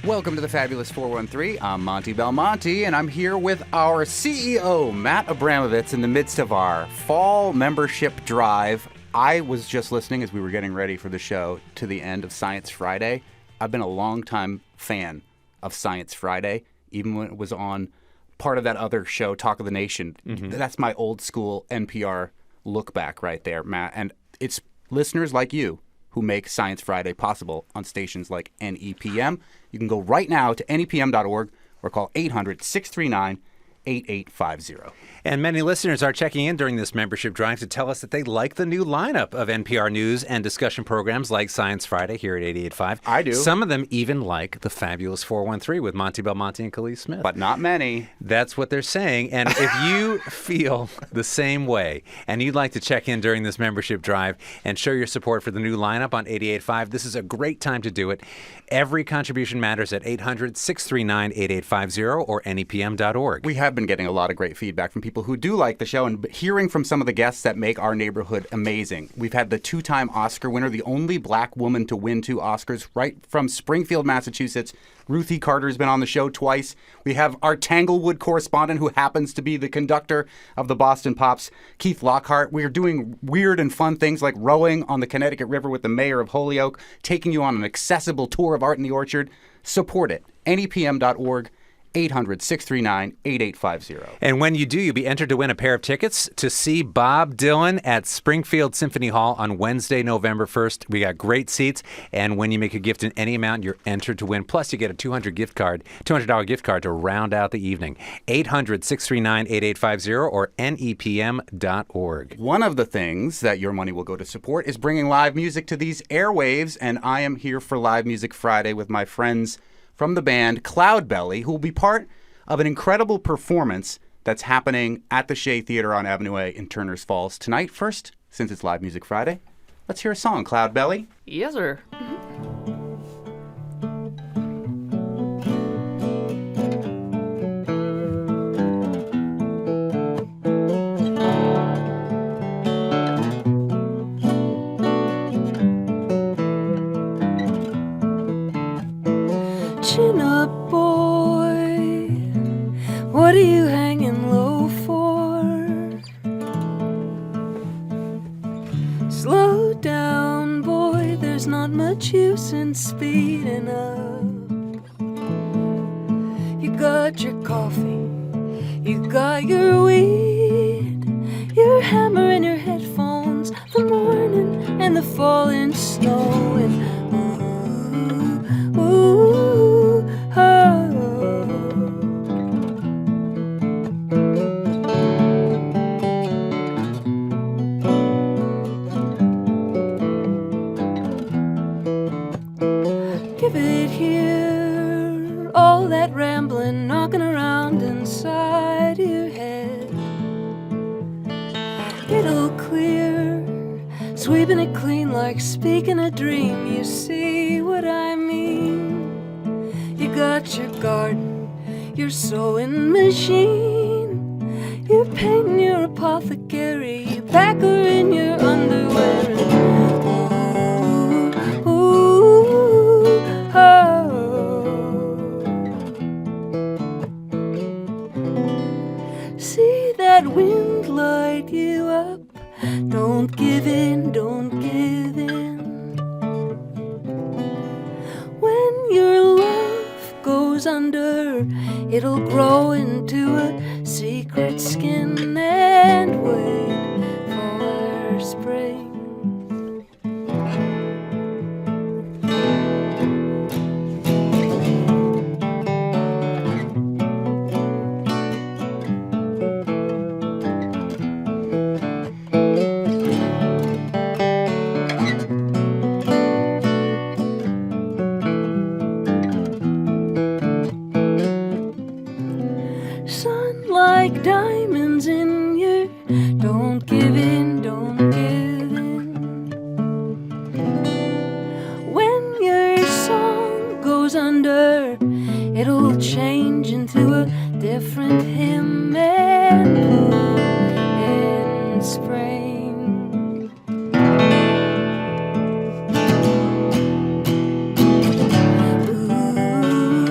Welcome to the Fabulous 413. I'm Monty Belmonte, and I'm here with our CEO, Matt Abramovitz, in the midst of our fall membership drive. I was just listening as we were getting ready for the show to the end of Science Friday. I've been a longtime fan of Science Friday, even when it was on part of that other show, Talk of the Nation. Mm-hmm. That's my old school NPR look back right there, Matt. And it's listeners like you who make Science Friday possible on stations like NEPM. You can go right now to nepm.org or call 800-639-8850. And many listeners are checking in during this membership drive to tell us that they like the new lineup of NPR news and discussion programs like Science Friday here at 88.5. I do. Some of them even like the Fabulous 413 with Monty Belmonte and Khalees Smith. But not many. That's what they're saying. And if you feel the same way and you'd like to check in during this membership drive and show your support for the new lineup on 88.5, this is a great time to do it. Every contribution matters at 800-639-8850 or nepm.org. We have been getting a lot of great feedback from people who do like the show and hearing from some of the guests that make our neighborhood amazing. We've had the two-time Oscar winner, the only black woman to win 2 Oscars, right from Springfield, Massachusetts. Ruthie Carter's been on the show twice. We have our Tanglewood correspondent who happens to be the conductor of the Boston Pops, Keith Lockhart. We are doing weird and fun things like rowing on the Connecticut River with the mayor of Holyoke, taking you on an accessible tour of art in the orchard. Support it. nepm.org. 800-639-8850. And when you do, you'll be entered to win a pair of tickets to see Bob Dylan at Springfield Symphony Hall on Wednesday, November 1st. We got great seats, and when you make a gift in any amount, you're entered to win. Plus, you get a $200 gift card to round out the evening. 800-639-8850 or nepm.org. One of the things that your money will go to support is bringing live music to these airwaves, and I am here for Live Music Friday with my friends from the band Cloudbelly, who will be part of an incredible performance that's happening at the Shea Theater on Avenue A in Turners Falls tonight. First, since it's Live Music Friday, let's hear a song, Cloudbelly. Yes, sir. Chin up, boy, what are you hanging low for? Slow down, boy, there's not much use in speeding up. You got your coffee, you got your weed, your hammer and your headphones, the morning and the falling snow, and give it here, all that rambling, knocking around inside your head. It'll clear, sweeping it clean like speaking a dream. You see what I mean? You got your garden, your sewing machine, your painting, your apothecary, your packer in your underwear. See that wind light you up? Don't give in, don't give in. When your love goes under, it'll grow into a secret skin and wait for spring. Sun like diamonds in your, don't give in, don't give in. When your song goes under, it'll change into a different hymn and bloom in spring. Ooh.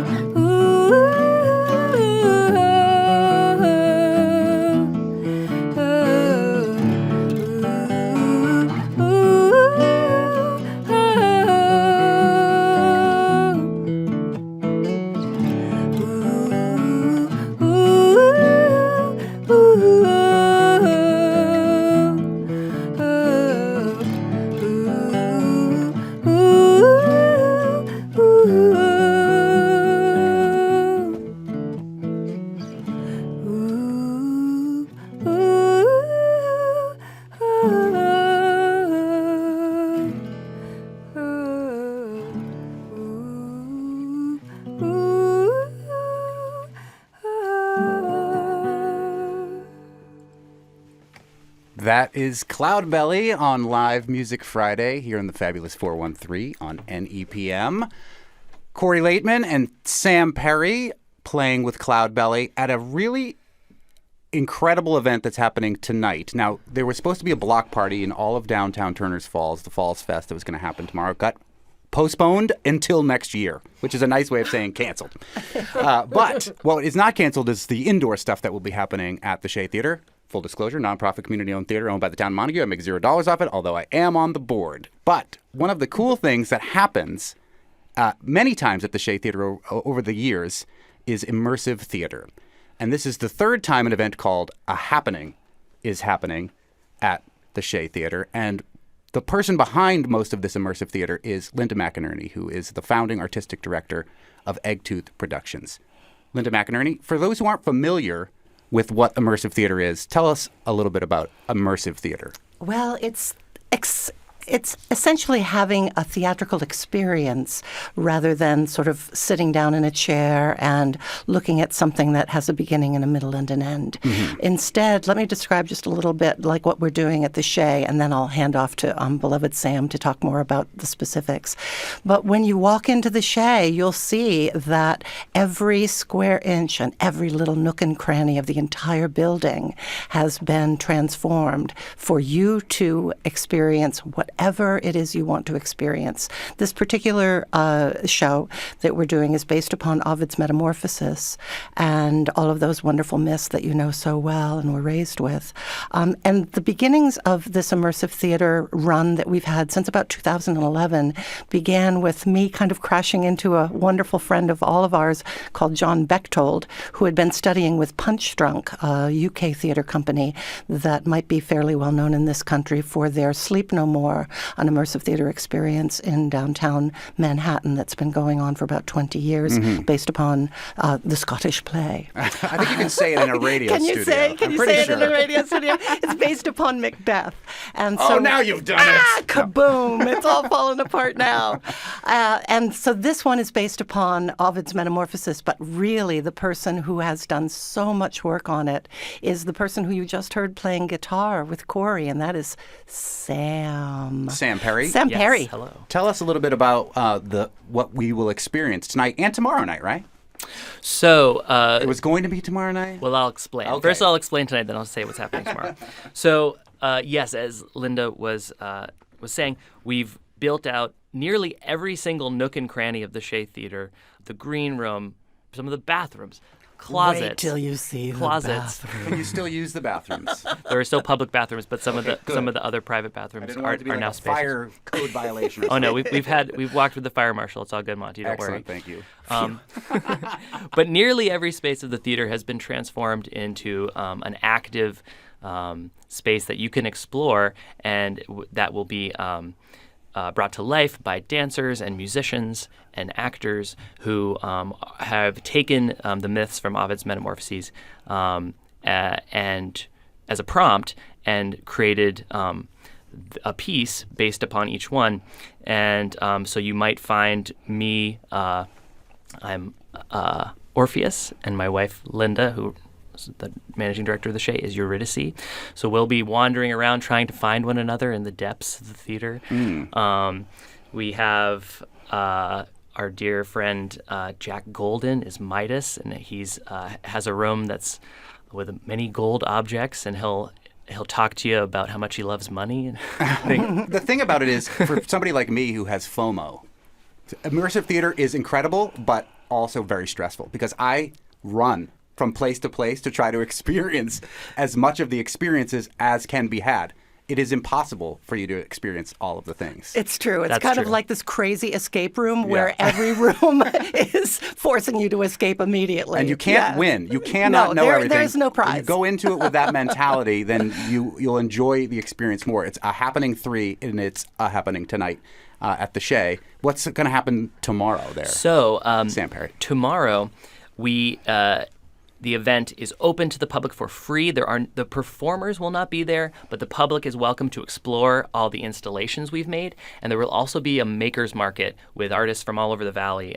That is Cloudbelly on Live Music Friday here in the fabulous 413 on NEPM. Corey Laitman and Sam Perry playing with Cloudbelly at a really incredible event that's happening tonight. Now, there was supposed to be a block party in all of downtown Turner's Falls, the Falls Fest that was going to happen tomorrow. It got postponed until next year, which is a nice way of saying canceled. But what is not canceled is the indoor stuff that will be happening at the Shea Theater. Full disclosure, nonprofit community-owned theater owned by the town of Montague. I make $0 off it, although I am on the board. But one of the cool things that happens many times at the Shea Theater over the years is immersive theater. And this is the third time an event called A Happening is happening at the Shea Theater. And the person behind most of this immersive theater is Linda McInerney, who is the founding artistic director of Eggtooth Productions. Linda McInerney, for those who aren't familiar with what immersive theater is, tell us a little bit about immersive theater. Well, it's essentially having a theatrical experience rather than sort of sitting down in a chair and looking at something that has a beginning and a middle and an end. Mm-hmm. Instead, let me describe just a little bit like what we're doing at the Shea, and then I'll hand off to beloved Sam to talk more about the specifics. But when you walk into the Shea, you'll see that every square inch and every little nook and cranny of the entire building has been transformed for you to experience whatever it is you want to experience. This particular show that we're doing is based upon Ovid's Metamorphosis and all of those wonderful myths that you know so well and were raised with. And the beginnings of this immersive theater run that we've had since about 2011 began with me kind of crashing into a wonderful friend of all of ours called John Bechtold, who had been studying with Punch Drunk, a UK theater company that might be fairly well known in this country for their Sleep No More, an immersive theater experience in downtown Manhattan that's been going on for about 20 years, based upon the Scottish play. I think you can say it in a radio studio. Can you say it in a radio studio? It's based upon Macbeth. And so, now you've done it. Kaboom! It's all falling apart now. And so this one is based upon Ovid's Metamorphosis, but really the person who has done so much work on it is the person who you just heard playing guitar with Corey, and that is Sam Perry. Sam Yes, Perry. hello. Tell us a little bit about what we will experience tonight and tomorrow night, right? So It was going to be tomorrow night? well, I'll explain. Okay. First, I'll explain tonight, then I'll say what's happening tomorrow. So yes, as Linda was saying, we've built out nearly every single nook and cranny of the Shea Theater, the green room, some of the bathrooms, closets. Wait till you see closets. the bathroom. Can you still use the bathrooms? There are still public bathrooms, but some of the good. some of the other private I bathrooms didn't want it to be are like now a spaces. fire code violation. Or Oh no, something. we've walked with the fire marshal. It's all good, Monty. Don't worry. Excellent, thank you. But nearly every space of the theater has been transformed into an active space that you can explore, and that will be brought to life by dancers and musicians and actors who have taken the myths from Ovid's Metamorphoses and as a prompt and created a piece based upon each one. And so you might find me, I'm Orpheus, and my wife Linda, who is the managing director of the Shea, is Eurydice. So we'll be wandering around trying to find one another in the depths of the theater. We have our dear friend Jack Golden is Midas, and he's has a room that's with many gold objects, and he'll talk to you about how much he loves money. The thing about it is, for somebody like me who has FOMO, immersive theater is incredible, but also very stressful because I run from place to place to try to experience as much of the experiences as can be had. It is impossible for you to experience all of the things. It's true. It's That's kind of true. like this crazy escape room where every room is forcing you to escape immediately. And you can't win. You cannot know everything. There's no prize. When you go into it with that mentality, then you'll enjoy the experience more. It's a happening 3, and it's a happening tonight at the Shea. What's going to happen tomorrow there? So Sam Perry. Tomorrow, the event is open to the public for free. The performers will not be there, but the public is welcome to explore all the installations we've made. And there will also be a maker's market with artists from all over the valley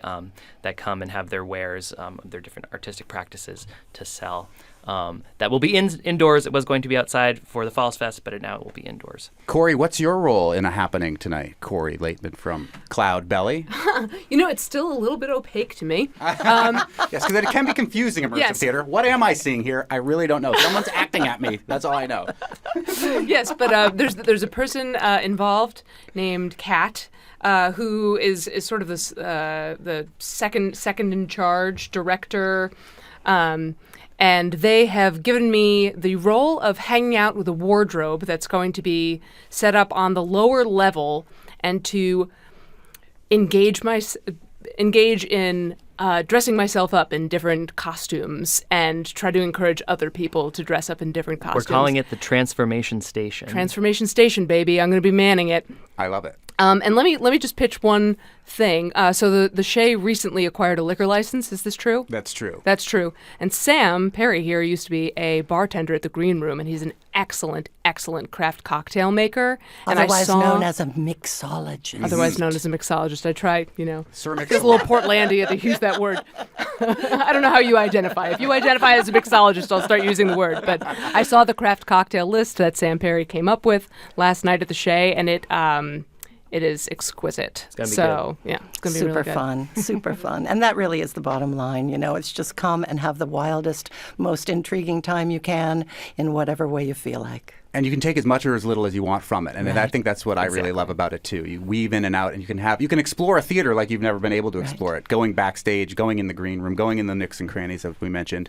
that come and have their wares, their different artistic practices to sell. that will be indoors. It was going to be outside for the Falls Fest, but now it will be indoors. Corey, what's your role in a happening tonight? Corey Laitman from Cloudbelly. It's still a little bit opaque to me. Yes, because it can be confusing immersive Yes. theater. What am I seeing here? I really don't know. Someone's acting at me. That's all I know. Yes, but there's a person involved named Kat, who is sort of this the second in charge director, and they have given me the role of hanging out with a wardrobe that's going to be set up on the lower level, and to engage in dressing myself up in different costumes and try to encourage other people to dress up in different costumes. We're calling it the Transformation Station. Transformation Station, baby. I'm going to be manning it. I love it. And let me just pitch one thing. So the Shea recently acquired a liquor license. Is this true? That's true. That's true. And Sam Perry here used to be a bartender at the Green Room, and he's an excellent craft cocktail maker. Otherwise known as a mixologist. Otherwise known as a mixologist. I try, Sir it's a little Portlandia to use that word. I don't know how you identify. If you identify as a mixologist, I'll start using the word. But I saw the craft cocktail list that Sam Perry came up with last night at the Shea, and it is exquisite. It's gonna be good. Yeah, it's going to be really good. Super fun. And that really is the bottom line. It's just come and have the wildest, most intriguing time you can in whatever way you feel like. And you can take as much or as little as you want from it. And I think that's what I really love about it, too. You weave in and out, and you can explore a theater like you've never been able to explore it, going backstage, going in the green room, going in the nooks and crannies, as we mentioned.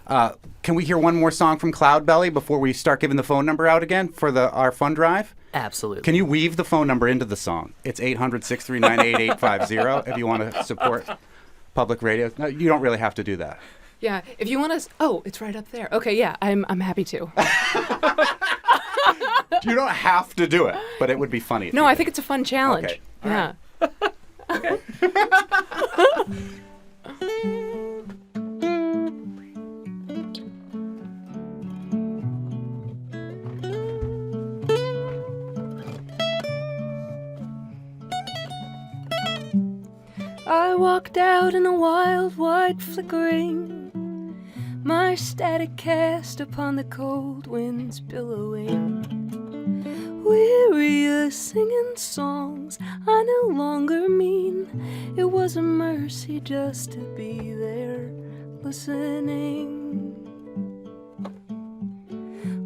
Can we hear one more song from Cloudbelly before we start giving the phone number out again for our fund drive? Absolutely. Can you weave the phone number into the song? It's 800-639-8850 if you want to support public radio. No, you don't really have to do that. Yeah, if you want to... Oh, it's right up there. Okay, yeah, I'm happy to. You don't have to do it, but it would be funny. No, I think it's a fun challenge. Okay. Yeah. I walked out in a wild white flickering, my static cast upon the cold winds billowing. Weary of singing songs I no longer mean, it was a mercy just to be there listening.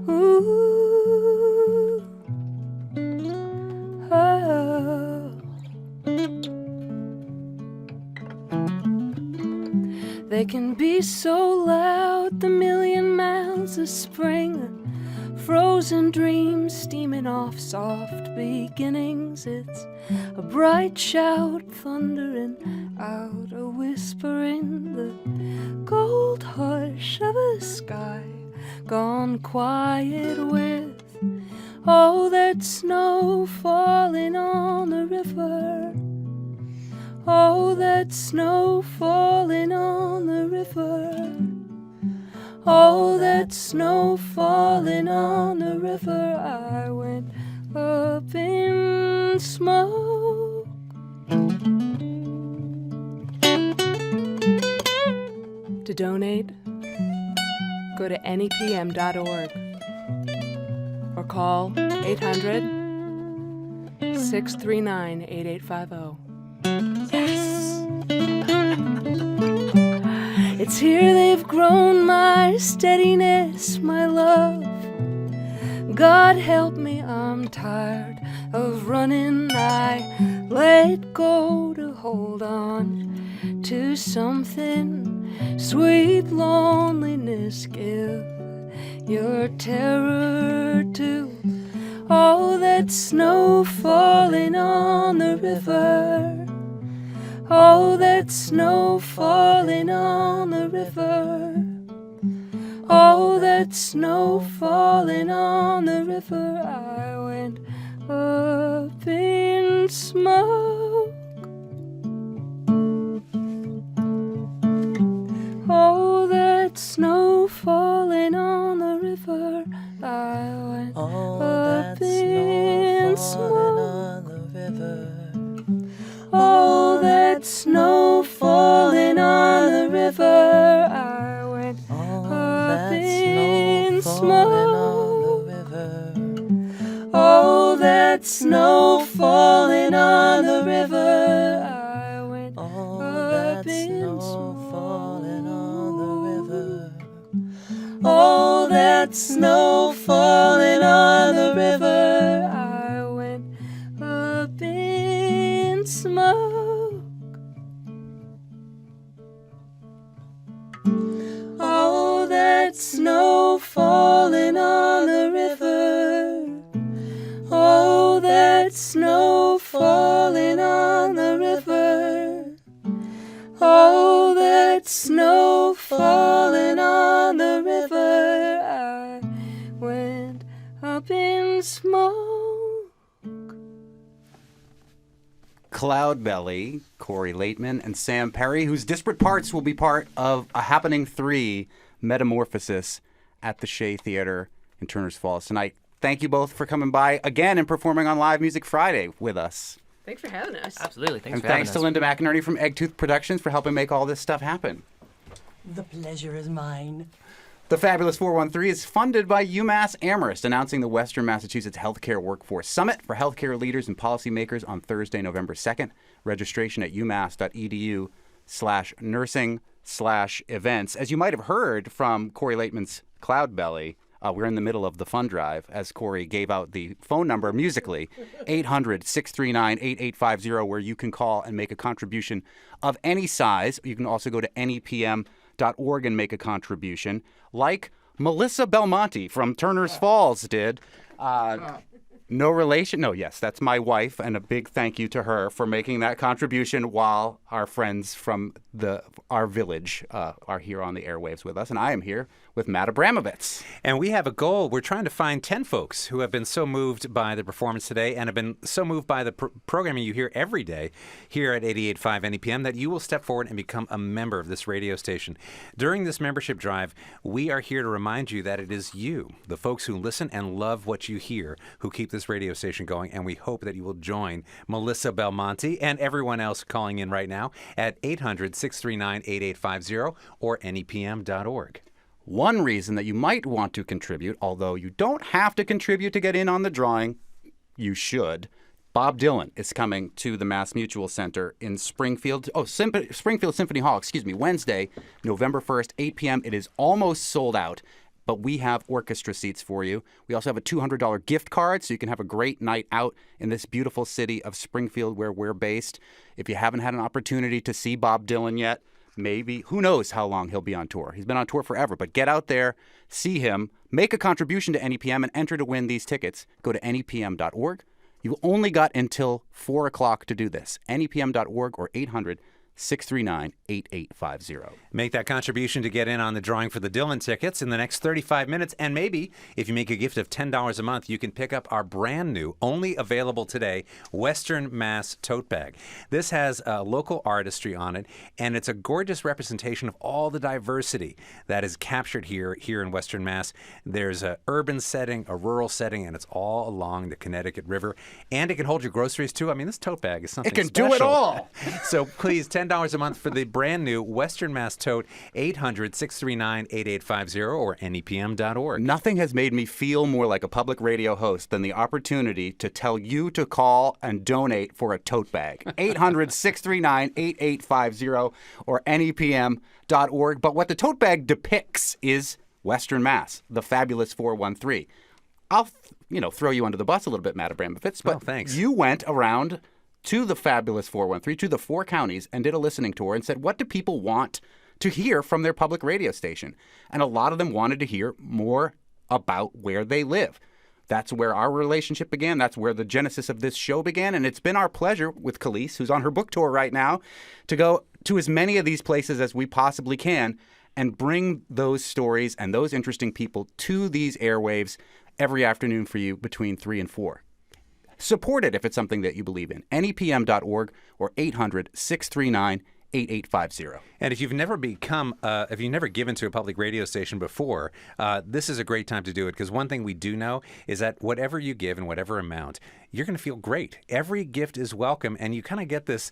Ooh, oh. They can be so loud, the million miles of spring, frozen dreams steaming off soft beginnings. It's a bright shout thundering out, a whisper in the gold hush of a sky gone quiet with all that snow falling on the river. Oh, that snow falling on the river. Oh, that snow falling on the river. I went up in smoke. To donate, go to nepm.org or call 800-639-8850. It's here they've grown my steadiness, my love. God help me, I'm tired of running. I let go to hold on to something. Sweet loneliness, give your terror to all that snow falling on the river. Oh, that snow falling on the river. Oh, that snow falling on the river. I went up in smoke. Oh, that snow falling on the river. I went up in smoke. On the river. Oh, that snow falling on the river. I went up in been snow falling on the river. Oh, that snow falling on the river. I went up in smoke. Oh, that snow falling on the river. Oh, that snow falling on the river. Oh, that snow falling on the river. I went up in smoke. Cloudbelly, Corey Laitman, and Sam Perry, whose disparate parts will be part of a Happening 3 Metamorphosis at the Shea Theater in Turners Falls tonight. Thank you both for coming by again and performing on Live Music Friday with us. Thanks for having us. Absolutely. Thanks And for having thanks us. to Linda McInerney from Eggtooth Productions for helping make all this stuff happen. The pleasure is mine. The Fabulous 413 is funded by UMass Amherst, announcing the Western Massachusetts Healthcare Workforce Summit for healthcare leaders and policymakers on Thursday, November 2nd. Registration at umass.edu/nursing/events. As you might have heard from Corey Laitman's Cloudbelly, we're in the middle of the fund drive as Corey gave out the phone number musically, 800-639-8850, where you can call and make a contribution of any size. You can also go to nepm.org and make a contribution, like Melissa Belmonte from Turners Falls did. No relation? No, yes, that's my wife, and a big thank you to her for making that contribution while our friends from our village are here on the airwaves with us, and I am here with Matt Abramovitz. And we have a goal. We're trying to find 10 folks who have been so moved by the performance today and have been so moved by the programming you hear every day here at 88.5 NEPM that you will step forward and become a member of this radio station. During this membership drive, we are here to remind you that it is you, the folks who listen and love what you hear, who keep this radio station going, and we hope that you will join Melissa Belmonte and everyone else calling in right now at 800-639-8850 or nepm.org. One reason that you might want to contribute, although you don't have to contribute to get in on the drawing, you should. Bob Dylan is coming to the Mass Mutual Center in Springfield. Springfield Symphony Hall, Wednesday, November 1st, 8 p.m. It is almost sold out, but we have orchestra seats for you. We also have a $200 gift card, so you can have a great night out in this beautiful city of Springfield where we're based. If you haven't had an opportunity to see Bob Dylan yet, maybe, who knows how long he'll be on tour. He's been on tour forever, but get out there, see him, make a contribution to NEPM, and enter to win these tickets. Go to nepm.org. You've only got until 4 o'clock to do this. nepm.org or 800-639-8850. Make that contribution to get in on the drawing for the Dylan tickets in the next 35 minutes. And maybe if you make a gift of $10 a month, you can pick up our brand new, only available today, Western Mass tote bag. This has local artistry on it, and it's a gorgeous representation of all the diversity that is captured here in Western Mass. There's an urban setting, a rural setting, and it's all along the Connecticut River. And it can hold your groceries, too. I mean, this tote bag is something It can special. do it all. So please, $10 a month for the brand new Western Mass tote, 800-639-8850 or nepm.org. Nothing has made me feel more like a public radio host than the opportunity to tell you to call and donate for a tote bag. 800-639-8850 or nepm.org. But what the tote bag depicts is Western Mass, the Fabulous 413. I'll throw you under the bus a little bit, Matt Abramovitz, but thanks. You went around to the Fabulous 413, to the 4 counties, and did a listening tour and said, what do people want to hear from their public radio station? And a lot of them wanted to hear more about where they live. That's where our relationship began. That's where the genesis of this show began. And it's been our pleasure with Khalees, who's on her book tour right now, to go to as many of these places as we possibly can and bring those stories and those interesting people to these airwaves every afternoon for you between 3 and 4. Support it if it's something that you believe in. nepm.org or 800-639-8850. And if you've never given to a public radio station before, this is a great time to do it, because one thing we do know is that whatever you give in whatever amount, you're going to feel great. Every gift is welcome, and you kind of get this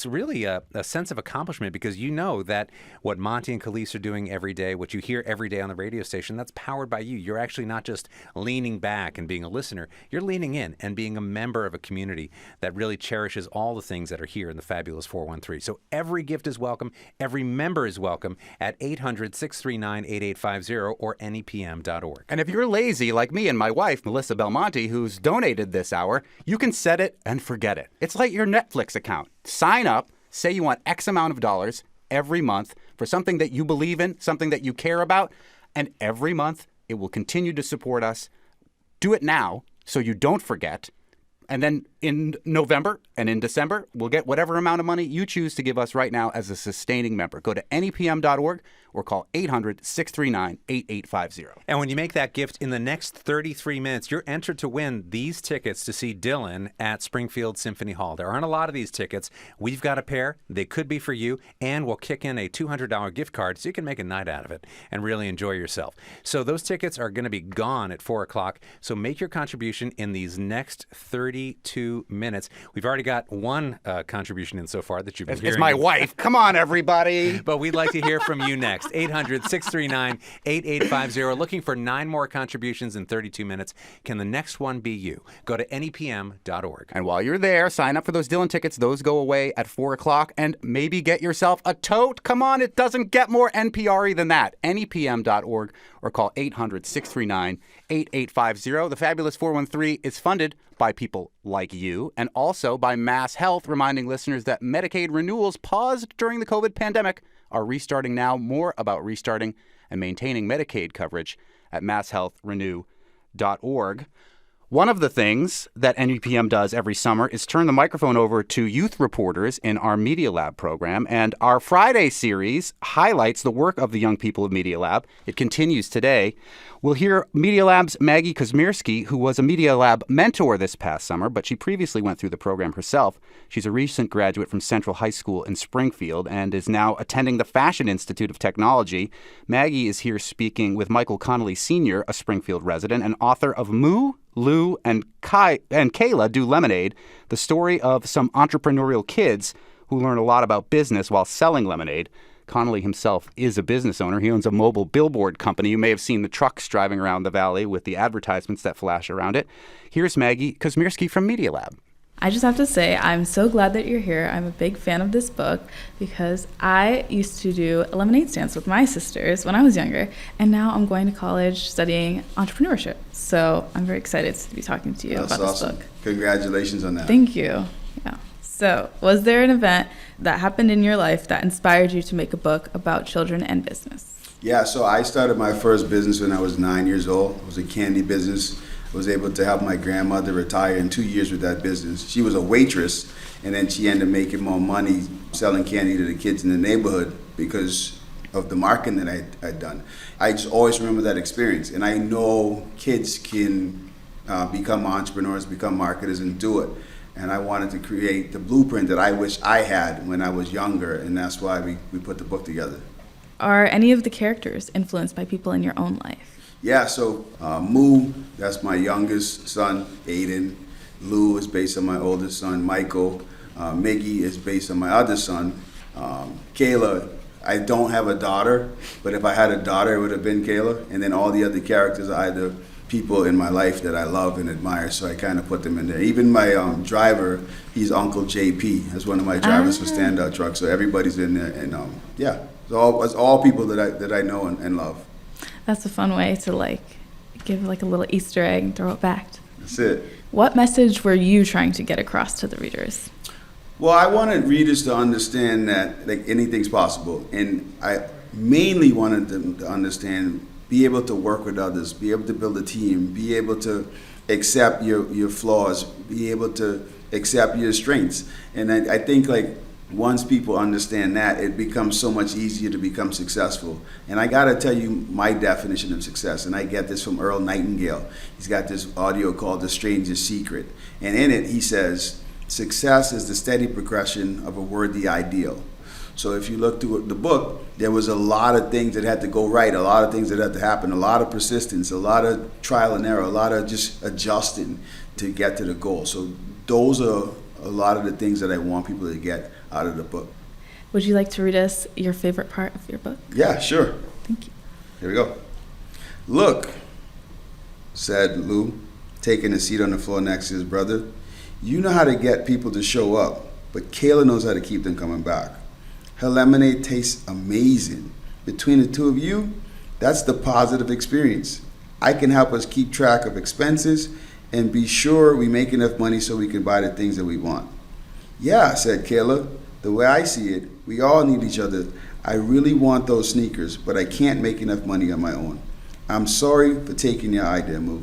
really a sense of accomplishment because you know that what Monty and Khalees are doing every day, what you hear every day on the radio station, that's powered by you. You're actually not just leaning back and being a listener. You're leaning in and being a member of a community that really cherishes all the things that are here in the fabulous 413. So every gift is welcome. Every member is welcome at 800-639-8850 or nepm.org. And if you're lazy like me and my wife, Melissa Belmonte, who's donated this hour, you can set it and forget it. It's like your Netflix account. Sign up, say you want X amount of dollars every month for something that you believe in, something that you care about, and every month it will continue to support us. Do it now so you don't forget. And then in November and in December, we'll get whatever amount of money you choose to give us right now as a sustaining member. Go to nepm.org or call 800-639-8850. And when you make that gift in the next 33 minutes, you're entered to win these tickets to see Dylan at Springfield Symphony Hall. There aren't a lot of these tickets. We've got a pair. They could be for you, and we'll kick in a $200 gift card so you can make a night out of it and really enjoy yourself. So those tickets are going to be gone at 4 o'clock, so make your contribution in these next 32 minutes. We've already got one contribution in so far that you've been hearing. It's my wife. Come on, everybody. But we'd like to hear from you next. 800-639-8850. Looking for 9 more contributions in 32 minutes. Can the next one be you? Go to nepm.org. And while you're there, sign up for those Dylan tickets. Those go away at 4 o'clock. And maybe get yourself a tote. Come on, it doesn't get more NPR-y than that. nepm.org or call 800-639-8850. The Fabulous 413 is funded by people like you and also by Mass Health, reminding listeners that Medicaid renewals paused during the COVID pandemic are restarting now. More about restarting and maintaining Medicaid coverage at masshealthrenew.org. One of the things that NUPM does every summer is turn the microphone over to youth reporters in our Media Lab program. And our Friday series highlights the work of the young people of Media Lab. It continues today. We'll hear Media Lab's Maggie Kazmierski, who was a Media Lab mentor this past summer, but she previously went through the program herself. She's a recent graduate from Central High School in Springfield and is now attending the Fashion Institute of Technology. Maggie is here speaking with Michael Connolly Sr., a Springfield resident and author of Moo, Lou, and Kayla Do Lemonade, the story of some entrepreneurial kids who learn a lot about business while selling lemonade. Connolly himself is a business owner. He owns a mobile billboard company. You may have seen the trucks driving around the valley with the advertisements that flash around it. Here's Maggie Kazmierski from Media Lab. I just have to say, I'm so glad that you're here. I'm a big fan of this book because I used to do lemonade stands with my sisters when I was younger, and now I'm going to college studying entrepreneurship. So I'm very excited to be talking to you about this book. Congratulations on that. Thank you. Yeah. So was there an event that happened in your life that inspired you to make a book about children and business? Yeah, so I started my first business when I was 9 years old. It was a candy business. I was able to help my grandmother retire in 2 years with that business. She was a waitress, and then she ended up making more money selling candy to the kids in the neighborhood because of the marketing that I'd done. I just always remember that experience, and I know kids can become entrepreneurs, become marketers, and do it. And I wanted to create the blueprint that I wish I had when I was younger, and that's why we put the book together. Are any of the characters influenced by people in your own life? Yeah, so Moo, that's my youngest son, Aiden. Lou is based on my oldest son, Michael. Miggy is based on my other son. Kayla, I don't have a daughter, but if I had a daughter, it would have been Kayla. And then all the other characters are either people in my life that I love and admire, so I kind of put them in there. Even my driver, he's Uncle JP. That's one of my drivers for Standout Truck, so everybody's in there. And yeah, it's all people that I know and love. That's a fun way to give a little Easter egg and throw it back. That's it. What message were you trying to get across to the readers? Well, I wanted readers to understand that anything's possible, and I mainly wanted them to understand, be able to work with others, be able to build a team, be able to accept your flaws, be able to accept your strengths. And I think once people understand that, it becomes so much easier to become successful. And I gotta tell you my definition of success, and I get this from Earl Nightingale. He's got this audio called The Stranger's Secret. And in it, he says, success is the steady progression of a worthy ideal. So if you look through the book, there was a lot of things that had to go right, a lot of things that had to happen, a lot of persistence, a lot of trial and error, a lot of just adjusting to get to the goal. So those are a lot of the things that I want people to get out of the book. Would you like to read us your favorite part of your book? Yeah, sure. Thank you. Here we go. "Look," said Lou, taking a seat on the floor next to his brother. "You know how to get people to show up, but Kayla knows how to keep them coming back. Her lemonade tastes amazing. Between the two of you, that's the positive experience. I can help us keep track of expenses and be sure we make enough money so we can buy the things that we want." "Yeah," said Kayla. "The way I see it, we all need each other. I really want those sneakers, but I can't make enough money on my own. I'm sorry for taking your idea, Moo.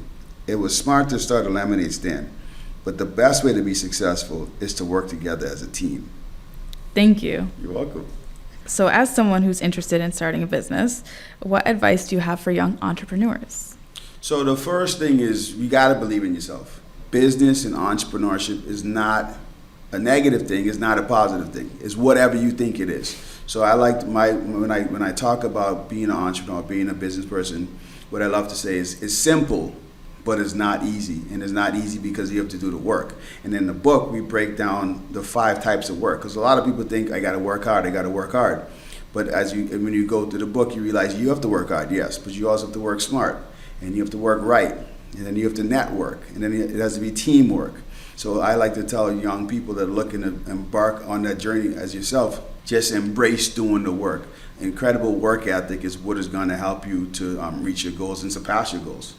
It was smart to start a lemonade stand, but the best way to be successful is to work together as a team." Thank you. You're welcome. So as someone who's interested in starting a business, what advice do you have for young entrepreneurs? So the first thing is you got to believe in yourself. Business and entrepreneurship is not a negative thing, it's not a positive thing. It's whatever you think it is. So I like when I talk about being an entrepreneur, being a business person, what I love to say is it's simple, but it's not easy. And it's not easy because you have to do the work. And in the book, we break down the 5 types of work. Because a lot of people think, I got to work hard, I got to work hard. But when you go through the book, you realize you have to work hard, yes, but you also have to work smart. And you have to work right. And then you have to network. And then it has to be teamwork. So I like to tell young people that are looking to embark on that journey as yourself, just embrace doing the work. Incredible work ethic is what is going to help you to reach your goals and surpass your goals.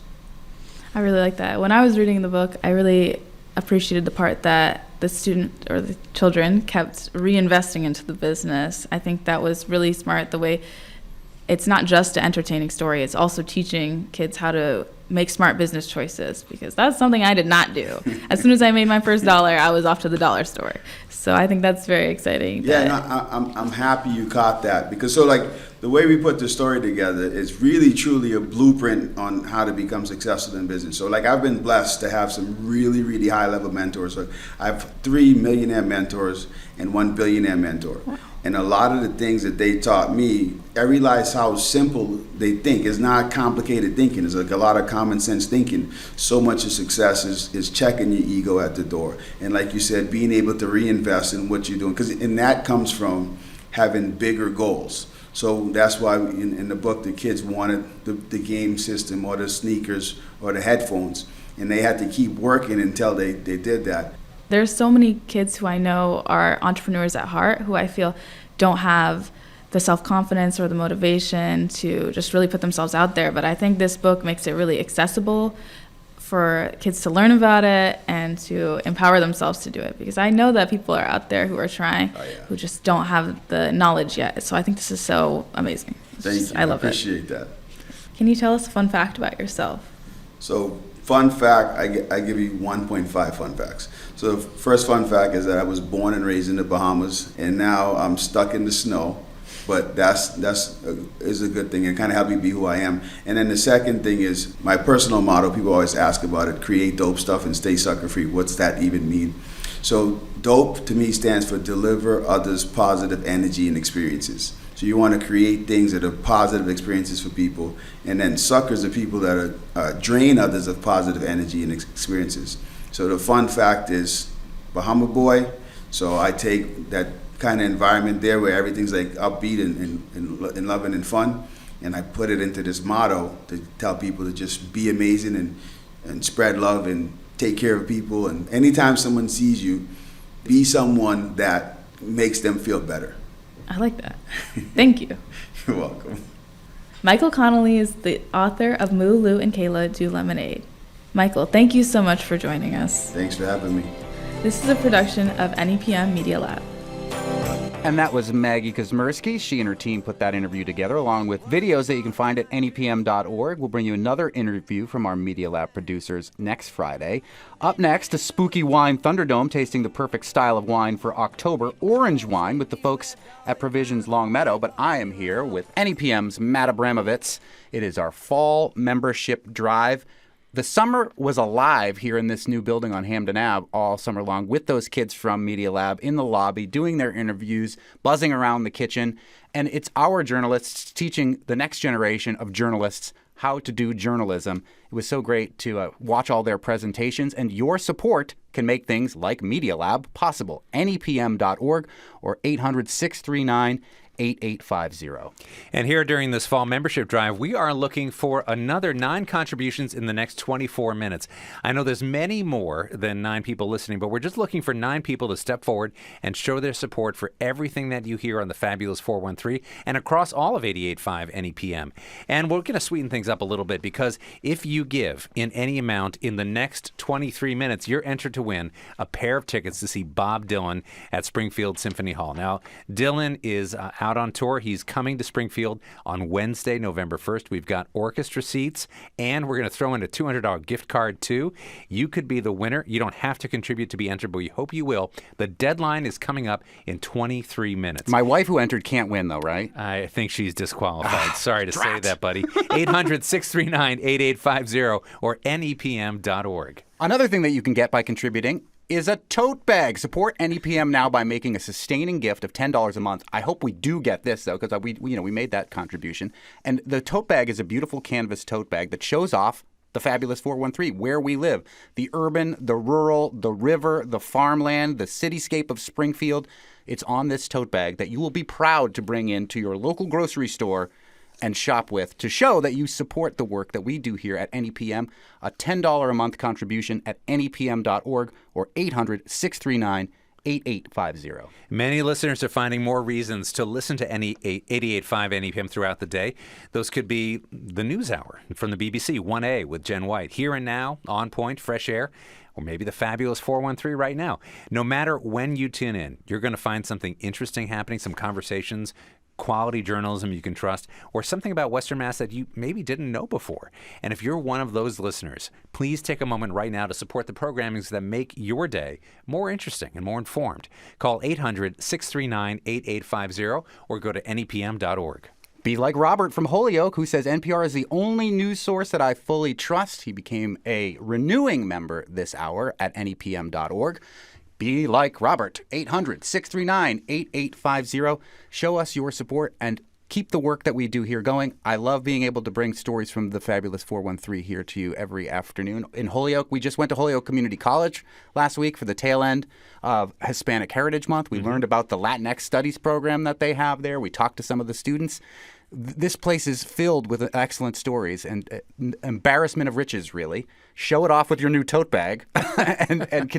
I really like that. When I was reading the book, I really appreciated the part that the student or the children kept reinvesting into the business. I think that was really smart, the way it's not just an entertaining story, it's also teaching kids how to make smart business choices, because that's something I did not do. As soon as I made my first dollar, I was off to the dollar store. So I think that's very exciting. Yeah, and I'm happy you caught that, because the way we put the story together is really truly a blueprint on how to become successful in business. So I've been blessed to have some really, really high level mentors. So I have 3 millionaire mentors and 1 billionaire mentor. And a lot of the things that they taught me, I realized how simple they think. It's not complicated thinking. It's a lot of common sense thinking. So much of success is checking your ego at the door. And like you said, being able to reinvest in what you're doing. And that comes from having bigger goals. So that's why in the book, the kids wanted the game system or the sneakers or the headphones. And they had to keep working until they did that. There's so many kids who I know are entrepreneurs at heart who I feel don't have the self-confidence or the motivation to just really put themselves out there. But I think this book makes it really accessible for kids to learn about it and to empower themselves to do it. Because I know that people are out there who are trying, who just don't have the knowledge yet. So I think this is so amazing. Thank you. I love it. Appreciate that. Can you tell us a fun fact about yourself? So fun fact, I give you 1.5 fun facts. So the first fun fact is that I was born and raised in the Bahamas, and now I'm stuck in the snow. But that's a good thing. It kind of helped me be who I am. And then the second thing is my personal motto. People always ask about it: create dope stuff and stay sucker free. What's that even mean? So dope to me stands for deliver others positive energy and experiences. So you want to create things that are positive experiences for people. And then suckers are people that are drain others of positive energy and experiences. So the fun fact is Bahama boy. So I take that kind of environment there where everything's like upbeat and loving and fun, and I put it into this motto to tell people to just be amazing and spread love and take care of people. And anytime someone sees you, be someone that makes them feel better. I like that. Thank you. You're welcome. Michael Connolly is the author of Moo, Lou, and Kayla Do Lemonade. Michael, thank you so much for joining us. Thanks for having me. This is a production of NEPM Media Lab. And that was Maggie Kazmersky. She and her team put that interview together, along with videos that you can find at nepm.org. We'll bring you another interview from our Media Lab producers next Friday. Up next, a spooky wine Thunderdome, tasting the perfect style of wine for October, orange wine, with the folks at Provisions Longmeadow. But I am here with NEPM's Matt Abramovitz. It is our fall membership drive. The summer was alive here in this new building on Hamden Ave all summer long, with those kids from Media Lab in the lobby doing their interviews, buzzing around the kitchen. And it's our journalists teaching the next generation of journalists how to do journalism. It was so great to watch all their presentations, and your support can make things like Media Lab possible. NEPM.org or 800-639-8850. And here during this fall membership drive, we are looking for another 9 contributions in the next 24 minutes. I know there's many more than 9 people listening, but we're just looking for 9 people to step forward and show their support for everything that you hear on the Fabulous 413 and across all of 88.5 NEPM. And we're going to sweeten things up a little bit, because if you give in any amount in the next 23 minutes, you're entered to win a pair of tickets to see Bob Dylan at Springfield Symphony Hall. Now, Dylan is out on tour. He's coming to Springfield on Wednesday, November 1st. We've got orchestra seats, and we're going to throw in a $200 gift card, too. You could be the winner. You don't have to contribute to be entered, but we hope you will. The deadline is coming up in 23 minutes. My wife who entered can't win, though, right? I think she's disqualified. Sorry to say that, buddy. 800-639-8850 or NEPM.org. Another thing that you can get by contributing is a tote bag. Support NEPM now by making a sustaining gift of $10 a month. I hope we do get this, though, because we made that contribution. And the tote bag is a beautiful canvas tote bag that shows off the Fabulous 413, where we live. The urban, the rural, the river, the farmland, the cityscape of Springfield. It's on this tote bag that you will be proud to bring into your local grocery store and shop with to show that you support the work that we do here at NEPM. A $10 a month contribution at NEPM.org or 800-639-8850. Many listeners are finding more reasons to listen to 88.5 NEPM throughout the day. Those could be the News Hour from the BBC, 1A with Jen White, Here and Now, On Point, Fresh Air, or maybe the Fabulous 413 right now. No matter when you tune in, you're going to find something interesting happening, some conversations, quality journalism you can trust, or something about Western Mass that you maybe didn't know before. And if you're one of those listeners, please take a moment right now to support the programmings that make your day more interesting and more informed. Call 800-639-8850 or go to NEPM.org. Be like Robert from Holyoke, who says NPR is the only news source that I fully trust. He became a renewing member this hour at NEPM.org. Be like Robert, 800-639-8850. Show us your support and keep the work that we do here going. I love being able to bring stories from the Fabulous 413 here to you every afternoon. In Holyoke, we just went to Holyoke Community College last week for the tail end of Hispanic Heritage Month. We learned about the Latinx Studies program that they have there. We talked to some of the students. This place is filled with excellent stories and embarrassment of riches, really. Show it off with your new tote bag and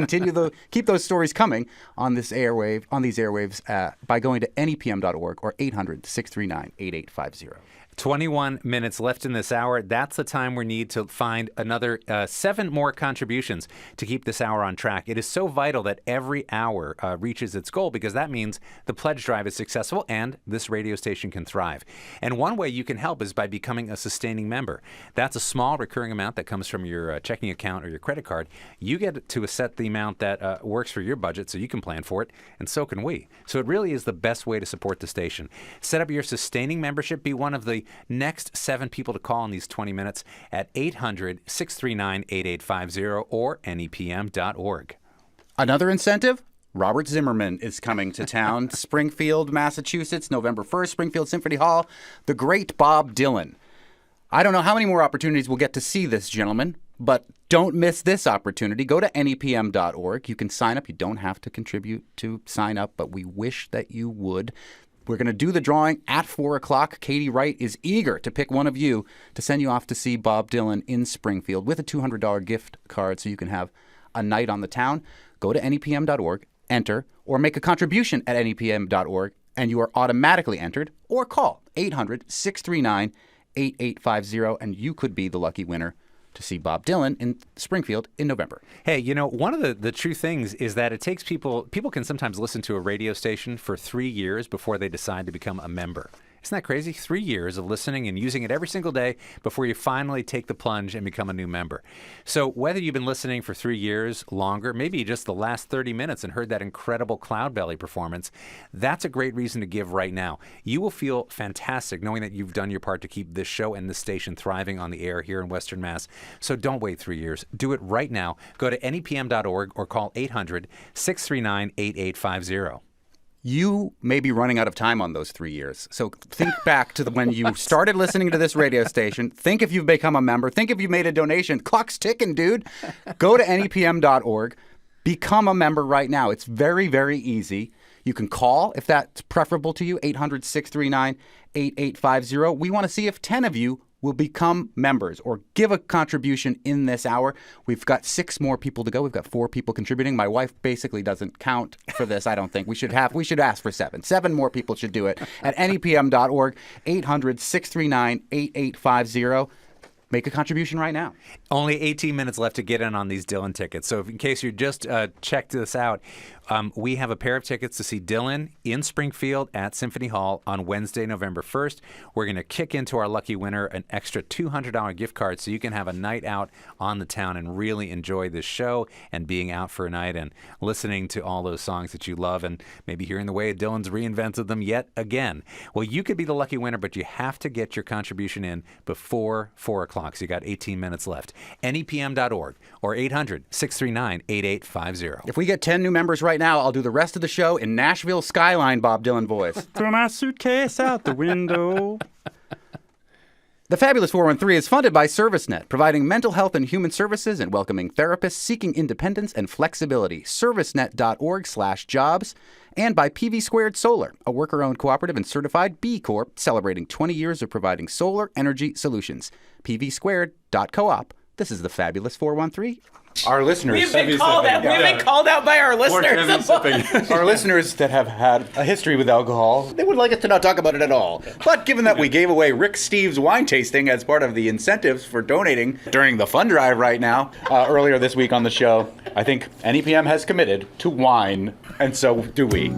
keep those stories coming on these airwaves by going to NEPM.org or 800-639-8850. 21 minutes left in this hour. That's the time we need to find another 7 more contributions to keep this hour on track. It is so vital that every hour reaches its goal, because that means the pledge drive is successful and this radio station can thrive. And one way you can help is by becoming a sustaining member. That's a small recurring amount that comes from your checking account or your credit card. You get to set the amount that works for your budget so you can plan for it, and so can we. So it really is the best way to support the station. Set up your sustaining membership. Be one of the next 7 people to call in these 20 minutes at 800-639-8850 or NEPM.org. Another incentive? Robert Zimmerman is coming to town. Springfield, Massachusetts, November 1st, Springfield Symphony Hall. The great Bob Dylan. I don't know how many more opportunities we'll get to see this gentleman, but don't miss this opportunity. Go to NEPM.org. You can sign up. You don't have to contribute to sign up, but we wish that you would. We're going to do the drawing at 4 o'clock. Katie Wright is eager to pick one of you to send you off to see Bob Dylan in Springfield with a $200 gift card so you can have a night on the town. Go to NEPM.org, enter, or make a contribution at NEPM.org, and you are automatically entered, or call 800-639-8850, and you could be the lucky winner to see Bob Dylan in Springfield in November. Hey, you know, one of the true things is that it takes people can sometimes listen to a radio station for 3 years before they decide to become a member. Isn't that crazy? 3 years of listening and using it every single day before you finally take the plunge and become a new member. So whether you've been listening for 3 years, longer, maybe just the last 30 minutes and heard that incredible Cloudbelly performance, that's a great reason to give right now. You will feel fantastic knowing that you've done your part to keep this show and this station thriving on the air here in Western Mass. So don't wait 3 years. Do it right now. Go to NEPM.org or call 800-639-8850. you may be running out of time on those 3 years. So think back to when you started listening to this radio station. Think if you've become a member. Think if you made a donation. Clock's ticking, dude. Go to nepm.org. Become a member right now. It's very, very easy. You can call if that's preferable to you, 800-639-8850. We want to see if 10 of you will become members or give a contribution in this hour. We've got 6 more people to go. We've got 4 people contributing. My wife basically doesn't count for this, I don't think. We should ask for 7. 7 more people should do it at nepm.org, 800-639-8850. Make a contribution right now. Only 18 minutes left to get in on these Dylan tickets. So in case you just checked this out, we have a pair of tickets to see Dylan in Springfield at Symphony Hall on Wednesday, November 1st. We're going to kick into our lucky winner an extra $200 gift card so you can have a night out on the town and really enjoy this show and being out for a night and listening to all those songs that you love and maybe hearing the way Dylan's reinvented them yet again. Well, you could be the lucky winner, but you have to get your contribution in before 4 o'clock. So you got 18 minutes left. nepm.org or 800-639-8850. If we get 10 new members right now, I'll do the rest of the show in Nashville Skyline Bob Dylan voice. Throw my suitcase out the window. The Fabulous 413 is funded by ServiceNet, providing mental health and human services and welcoming therapists seeking independence and flexibility. ServiceNet.org/jobs. And by PV Squared Solar, a worker-owned cooperative and certified B Corp celebrating 20 years of providing solar energy solutions. PVSquared.coop. This is the Fabulous 413. Our listeners. We've been called out. We've been called out by our listeners. Our listeners that have had a history with alcohol, they would like us to not talk about it at all. But given that we gave away Rick Steve's wine tasting as part of the incentives for donating during the fund drive right now, earlier this week on the show, I think NEPM has committed to wine, and so do we.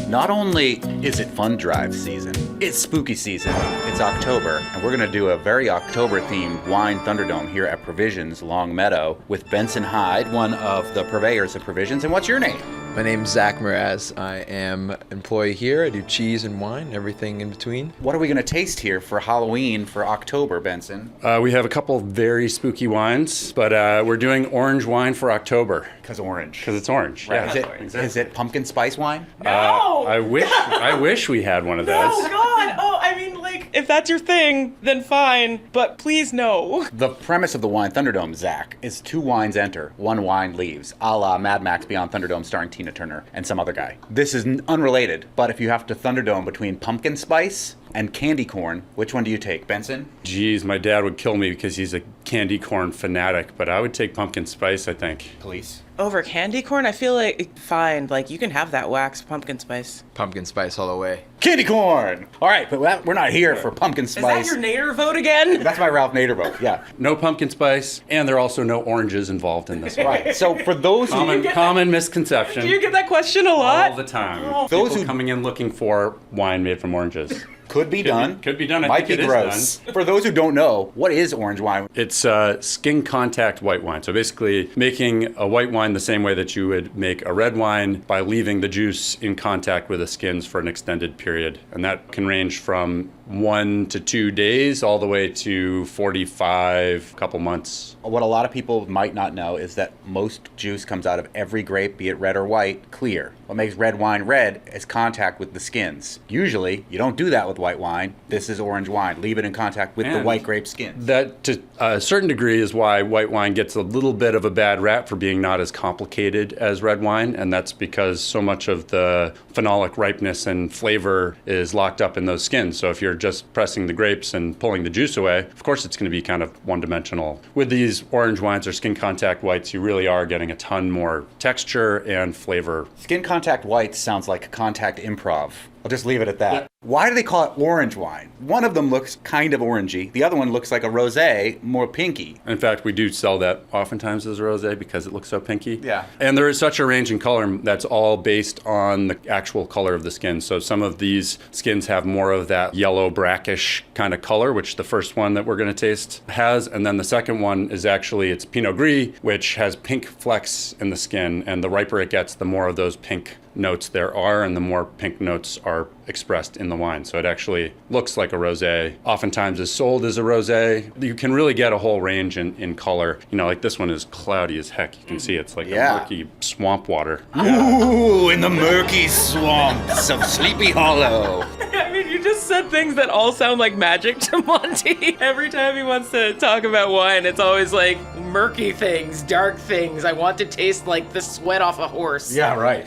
Not only is it fund drive season, it's spooky season. It's October, and we're going to do a very October-themed wine Thunderdome here at Provisions Long Meadow with Benson Hyde, one of the purveyors of Provisions. And what's your name? My name's Zach Mraz. I am an employee here. I do cheese and wine, everything in between. What are we going to taste here for Halloween for October, Benson? We have a couple very spooky wines, but we're doing orange wine for October. Because orange. Because it's orange. Right. Yeah. Is it pumpkin spice wine? No! I wish we had one of those. Oh, God! Oh, I mean, like, if that's your thing, then fine, but please no. The premise of the wine Thunderdome, Zach, is 2 wines enter, 1 wine leaves, a la Mad Max Beyond Thunderdome starring Tina Turner and some other guy. This is unrelated, but if you have to Thunderdome between pumpkin spice and candy corn, which one do you take, Benson? Geez, my dad would kill me because he's a candy corn fanatic, but I would take pumpkin spice, I think. Police? Over candy corn, I feel like, fine, like, you can have that wax pumpkin spice. Pumpkin spice all the way. Candy corn! All right, but we're not here for pumpkin spice. Is that your Nader vote again? That's my Ralph Nader vote, yeah. No pumpkin spice, and there are also no oranges involved in this one. Right, so for those common misconception. Do you get that question a lot? All the time. Oh. Those who coming in looking for wine made from oranges. Could be done. Could be done. I Might think be it gross. is done. For those who don't know, what is orange wine? It's skin contact white wine. So basically making a white wine the same way that you would make a red wine by leaving the juice in contact with the skins for an extended period. And that can range from 1 to 2 days all the way to 45, couple months. What a lot of people might not know is that most juice comes out of every grape, be it red or white, clear. What makes red wine red is contact with the skins. Usually, you don't do that with white wine. This is orange wine. Leave it in contact with the white grape skin. That, to a certain degree, is why white wine gets a little bit of a bad rap for being not as complicated as red wine, and that's because so much of the phenolic ripeness and flavor is locked up in those skins. So if you're just pressing the grapes and pulling the juice away, of course it's going to be kind of one-dimensional. With these orange wines or skin contact whites, you really are getting a ton more texture and flavor. Skin contact whites sounds like contact improv. I'll just leave it at that. Why do they call it orange wine? One of them looks kind of orangey. The other one looks like a rosé, more pinky. In fact, we do sell that oftentimes as a rosé because it looks so pinky. Yeah. And there is such a range in color that's all based on the actual color of the skin. So some of these skins have more of that yellow brackish kind of color, which the first one that we're going to taste has. And then the second one is actually, it's Pinot Gris, which has pink flecks in the skin. And the riper it gets, the more of those pink notes there are and the more pink notes are expressed in the wine. So it actually looks like a rosé. Oftentimes is sold as a rosé. You can really get a whole range in color. You know, like this one is cloudy as heck. You can see it's like a murky swamp water. Ooh, in the murky swamps of Sleepy Hollow. I mean, you just said things that all sound like magic to Monty. Every time he wants to talk about wine, it's always like murky things, dark things. I want to taste like the sweat off a horse. Yeah, right.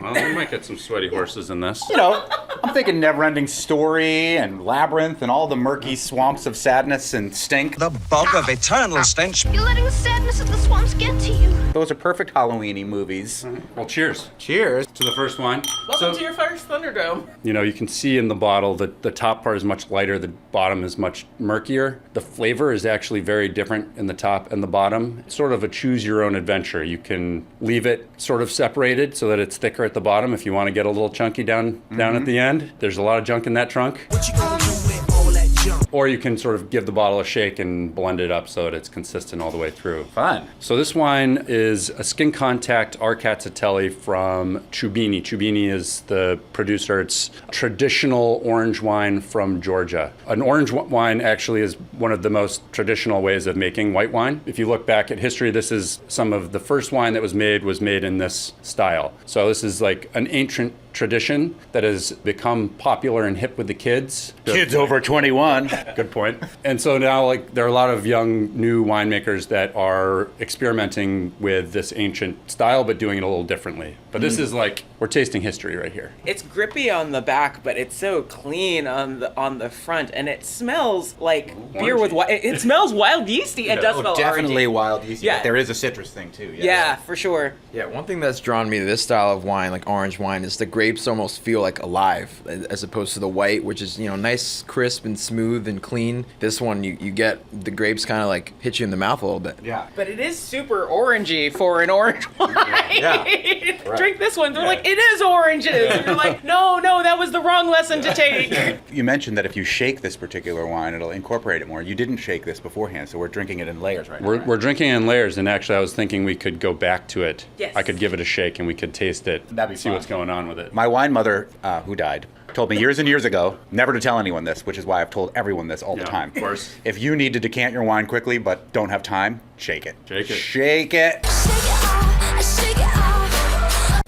Well, we might get some sweaty horses in this. You know, I'm thinking Never-Ending Story and Labyrinth and all the murky swamps of sadness and stink. The bog of eternal stench. You're letting the sadness of the swamps get to you. Those are perfect Halloween-y movies. Well, cheers. Cheers. To the first wine. Welcome to your first Thunderdome. You know, you can see in the bottle that the top part is much lighter, the bottom is much murkier. The flavor is actually very different in the top and the bottom. It's sort of a choose your own adventure. You can leave it sort of separated so that it's thicker at the bottom if you want to get a little chunky down at the end. There's a lot of junk in that trunk. What you gonna do with all that junk? Or you can sort of give the bottle a shake and blend it up so that it's consistent all the way through. Fun. So this wine is a skin contact Arcatzelli from Chubini. Chubini is the producer. It's traditional orange wine from Georgia. An orange wine actually is one of the most traditional ways of making white wine. If you look back at history, this is some of the first wine that was made in this style. So this is like an ancient tradition that has become popular and hip with the kids. Kids over 21. Good point. And so now, like, there are a lot of young, new winemakers that are experimenting with this ancient style, but doing it a little differently. But this is like, we're tasting history right here. It's grippy on the back, but it's so clean on the front, and it smells like beer with it smells wild yeasty. It does smell Definitely orangey. wild yeasty. Yeah. But there is a citrus thing too. Yeah, for sure. Yeah, one thing that's drawn me to this style of wine, like orange wine, is the grapes almost feel like alive as opposed to the white, which is, you know, nice, crisp, and smooth and clean. This one, you get the grapes kind of like hit you in the mouth a little bit. Yeah. But it is super orangey for an orange wine. Yeah. Right. Drink this one. They're like, it is oranges. And you're like, no, that was the wrong lesson to take. You mentioned that if you shake this particular wine, it'll incorporate it more. You didn't shake this beforehand, so we're drinking it in layers right now. We're drinking in layers, and actually I was thinking we could go back to it. Yes. I could give it a shake and we could taste it. That'd be see fun. what's going on with it. My wine mother, who died, told me years and years ago never to tell anyone this, which is why I've told everyone this all the time. Of course. If you need to decant your wine quickly but don't have time, shake it. Shake it. Shake it.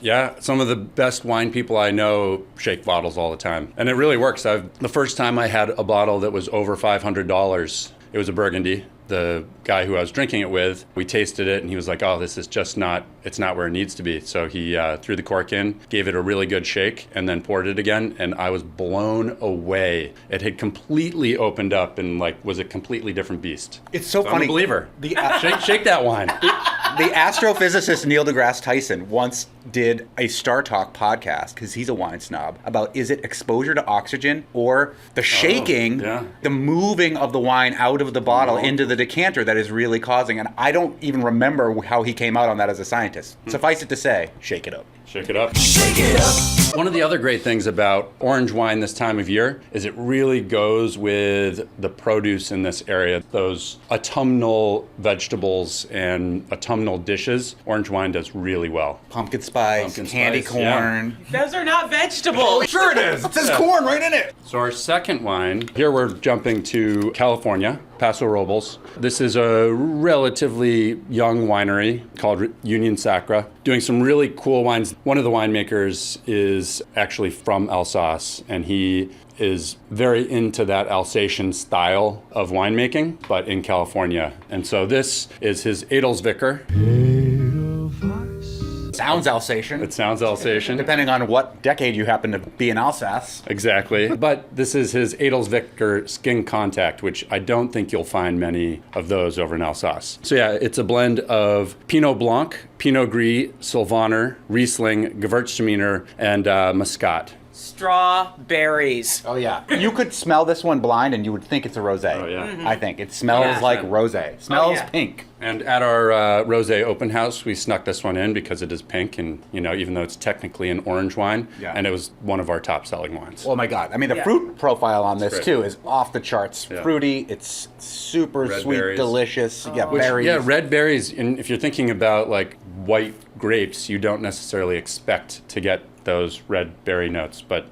Yeah, some of the best wine people I know shake bottles all the time. And it really works. The first time I had a bottle that was over $500, it was a Burgundy. The guy who I was drinking it with, we tasted it and he was like, oh, this is just not, it's not where it needs to be. So he threw the cork in, gave it a really good shake, and then poured it again. And I was blown away. It had completely opened up and like was a completely different beast. It's so funny. I'm a believer. Shake that wine. The astrophysicist Neil deGrasse Tyson once did a Star Talk podcast, because he's a wine snob, about is it exposure to oxygen or the shaking, the moving of the wine out of the bottle into the decanter that is really causing. And I don't even remember how he came out on that as a scientist. Suffice it to say, shake it up. Shake it up. Shake it up. One of the other great things about orange wine this time of year is it really goes with the produce in this area. Those autumnal vegetables and autumnal dishes, orange wine does really well. Pumpkin spice, candy corn. Yeah. Those are not vegetables. Sure it is. It says corn right in it. So our second wine, here we're jumping to California, Paso Robles. This is a relatively young winery called Union Sacra, doing some really cool wines. One of the winemakers is actually from Alsace, and he is very into that Alsatian style of winemaking, but in California. And so this is his Adelsvicker. Sounds Alsatian. It sounds Alsatian. Depending on what decade you happen to be in Alsace. Exactly. But this is his Adelsvicker Skin Contact, which I don't think you'll find many of those over in Alsace. So yeah, it's a blend of Pinot Blanc, Pinot Gris, Sylvaner, Riesling, Gewürztraminer, and Muscat. Strawberries. Oh yeah. You could smell this one blind and you would think it's a rosé. Oh yeah. I think it smells like rosé. Smells pink. And at our rosé open house, we snuck this one in because it is pink, and you know, even though it's technically an orange wine, and it was one of our top-selling wines. Oh my God! I mean, the fruit profile on this great. too is off the charts. Yeah. Fruity. It's super Red sweet, berries. delicious. Yeah, berries. Yeah, red berries. And if you're thinking about like white grapes, you don't necessarily expect to get those red berry notes, but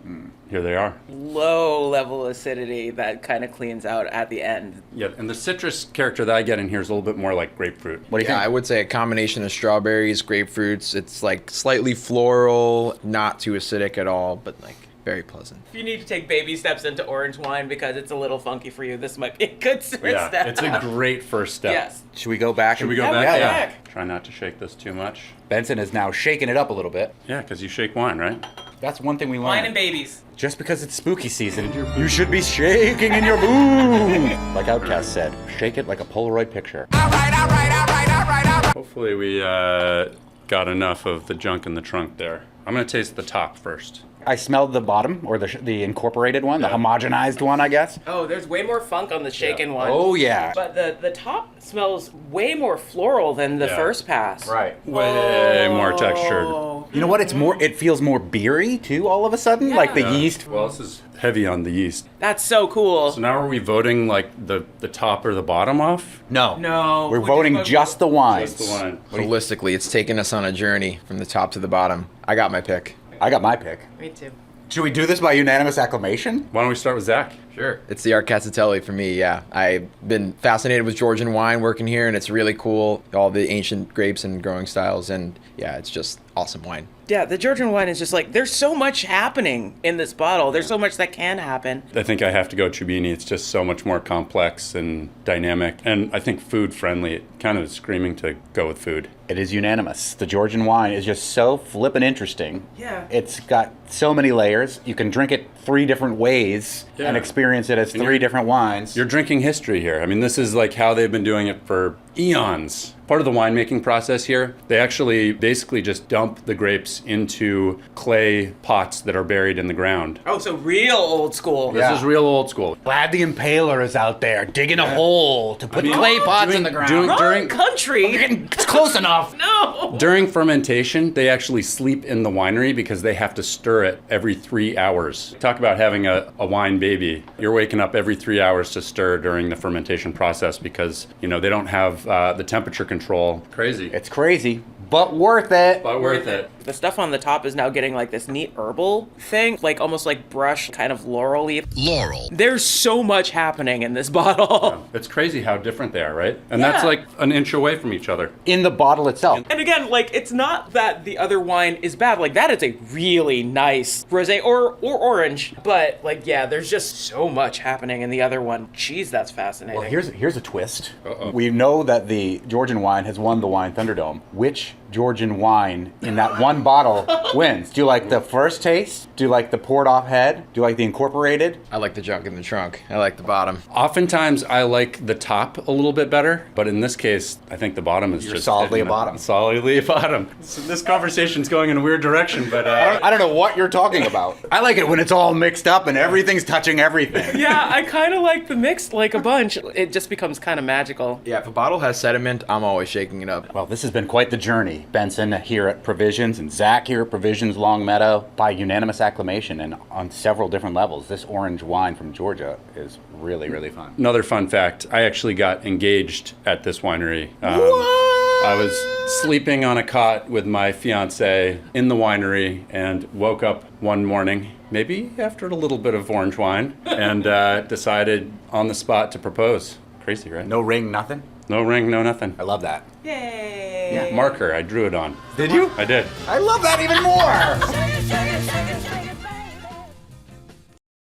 here they are. Low level acidity that kind of cleans out at the end. Yeah, and the citrus character that I get in here is a little bit more like grapefruit. What do you think? I would say a combination of strawberries, grapefruits. It's like slightly floral, not too acidic at all, but like very pleasant. If you need to take baby steps into orange wine because it's a little funky for you, this might be a good first Yeah, step. it's a great first step. Yes. Should we go back? Should we go Yeah, back? we'll go back. Try not to shake this too much. Benson is now shaking it up a little bit. Yeah, because you shake wine, right? That's one thing we learned. Wine and babies. Just because it's spooky season, you should be shaking in your boot. Like Outcast said, shake it like a Polaroid picture. Hopefully we got enough of the junk in the trunk there. I'm going to taste the top first. I smelled the bottom, or the incorporated one, the homogenized one, I guess. Oh, there's way more funk on the shaken one. Oh, yeah. But the top smells way more floral than the first pass. Right. Way more textured. You know what? It feels more beery, too, all of a sudden. Like the yeast. Well, this is heavy on the yeast. That's so cool. So now are we voting like the top or the bottom off? No. No. We're voting just the wines. Just the wine. Holistically, it's taken us on a journey from the top to the bottom. I got my pick. I got my pick. Me too. Should we do this by unanimous acclamation? Why don't we start with Zach? Sure. It's the Art Cazzatelli for me, yeah. I've been fascinated with Georgian wine working here, and it's really cool. All the ancient grapes and growing styles, and yeah, it's just awesome wine. Yeah, the Georgian wine is just like, there's so much happening in this bottle. There's so much that can happen. I think I have to go Chubini. It's just so much more complex and dynamic. And I think food friendly. It kind of is screaming to go with food. It is unanimous. The Georgian wine is just so flippin' interesting. Yeah. It's got so many layers. You can drink it 3 different ways and experience it as 3 different wines. You're drinking history here. I mean, this is like how they've been doing it for eons. Part of the winemaking process here, they actually basically just dump the grapes into clay pots that are buried in the ground. Oh, so real old school. This is real old school. Glad the Impaler is out there digging a hole to put clay pots in the ground. Wrong country. It's close enough. No. During fermentation, they actually sleep in the winery because they have to stir it every 3 hours. Talk about having a wine baby. You're waking up every 3 hours to stir during the fermentation process because, they don't have the temperature control. Crazy. It's crazy, but worth it. But worth it. The stuff on the top is now getting like this neat herbal thing, like almost like brush kind of laurel leaf. Laurel. There's so much happening in this bottle. It's crazy how different they are, right? And that's like an inch away from each other. In the bottle itself. And again, like, it's not that the other wine is bad. Like, that is a really nice rosé or orange. But, like, yeah, there's just so much happening in the other one. Jeez, that's fascinating. Well, here's a twist. We know that the Georgian wine has won the wine Thunderdome. Which Georgian wine in that one bottle wins? Do you like the first taste? Do you like the poured off head? Do you like the incorporated? I like the junk in the trunk. I like the bottom. Oftentimes, I like the top a little bit better, but in this case, I think the bottom is just solidly a bottom. Solidly a bottom. So this conversation's going in a weird direction, but I don't know what you're talking about. I like it when it's all mixed up and everything's touching everything. Yeah, I kind of like the mix like a bunch. It just becomes kind of magical. Yeah, if a bottle has sediment, I'm always shaking it up. Well, this has been quite the journey. Benson here at Provisions and Zach here at Provisions Longmeadow by unanimous acclamation and on several different levels. This orange wine from Georgia is really, really fun. Another fun fact, I actually got engaged at this winery. I was sleeping on a cot with my fiance in the winery and woke up one morning, maybe after a little bit of orange wine, and decided on the spot to propose. Crazy, right? No ring, nothing? No ring, no nothing. I love that. Yay! Yeah, marker, I drew it on. Did you? I did. I love that even more!